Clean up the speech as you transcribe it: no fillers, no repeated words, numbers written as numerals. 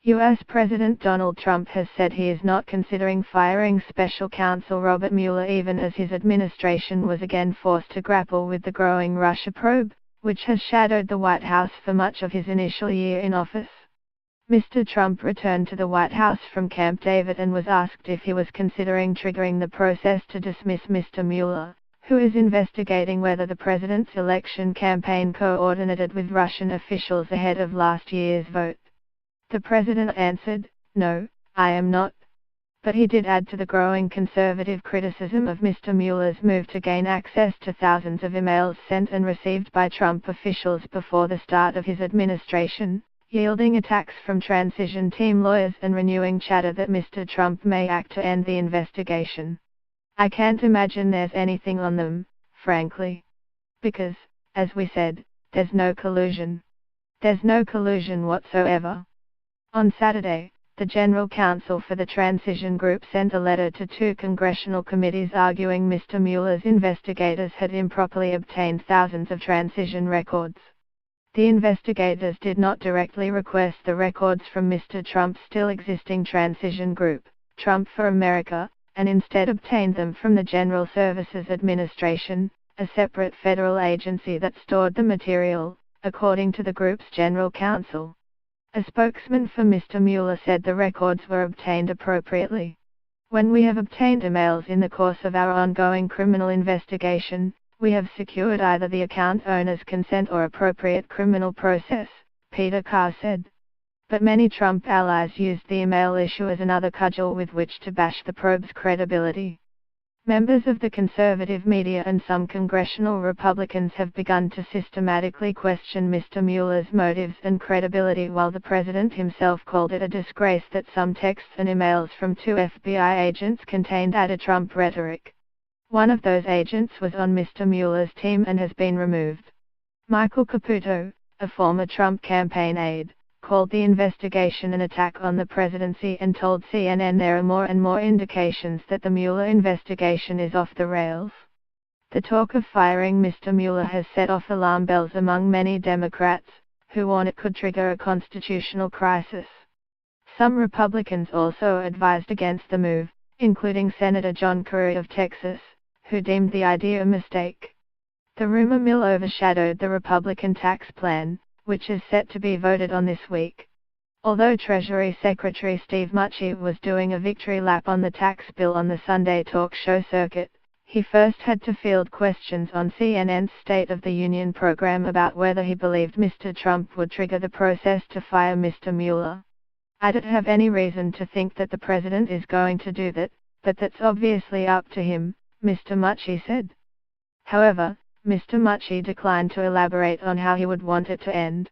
U.S. President Donald Trump has said he is not considering firing Special Counsel Robert Mueller even as his administration was again forced to grapple with the growing Russia probe, which has shadowed the White House for much of his initial year in office. Mr. Trump returned to the White House from Camp David and was asked if he was considering triggering the process to dismiss Mr. Mueller, who is investigating whether the president's election campaign coordinated with Russian officials ahead of last year's vote. The president answered, "No, I am not." But he did add to the growing conservative criticism of Mr. Mueller's move to gain access to thousands of emails sent and received by Trump officials before the start of his administration, yielding attacks from transition team lawyers and renewing chatter that Mr. Trump may act to end the investigation. "I can't imagine there's anything on them, frankly. Because, as we said, there's no collusion. There's no collusion whatsoever." On Saturday, the General Counsel for the Transition Group sent a letter to 2 congressional committees arguing Mr. Mueller's investigators had improperly obtained thousands of transition records. The investigators did not directly request the records from Mr. Trump's still existing transition group, Trump for America, and instead obtained them from the General Services Administration, a separate federal agency that stored the material, according to the group's general counsel. A spokesman for Mr. Mueller said the records were obtained appropriately. "When we have obtained emails in the course of our ongoing criminal investigation, we have secured either the account owner's consent or appropriate criminal process," Peter Carr said. But many Trump allies used the email issue as another cudgel with which to bash the probe's credibility. Members of the conservative media and some congressional Republicans have begun to systematically question Mr. Mueller's motives and credibility, while the president himself called it a disgrace that some texts and emails from 2 FBI agents contained anti-Trump rhetoric. One of those agents was on Mr. Mueller's team and has been removed. Michael Caputo, a former Trump campaign aide, called the investigation an attack on the presidency and told CNN there are more and more indications that the Mueller investigation is off the rails. The talk of firing Mr. Mueller has set off alarm bells among many Democrats, who warn it could trigger a constitutional crisis. Some Republicans also advised against the move, including Senator John Kerry of Texas, who deemed the idea a mistake. The rumor mill overshadowed the Republican tax plan, which is set to be voted on this week. Although Treasury Secretary Steve Mnuchin was doing a victory lap on the tax bill on the Sunday talk show circuit, he first had to field questions on CNN's State of the Union program about whether he believed Mr. Trump would trigger the process to fire Mr. Mueller. "I don't have any reason to think that the president is going to do that, but that's obviously up to him," Mr. Mnuchin said. However, Mr. Mnuchin declined to elaborate on how he would want it to end.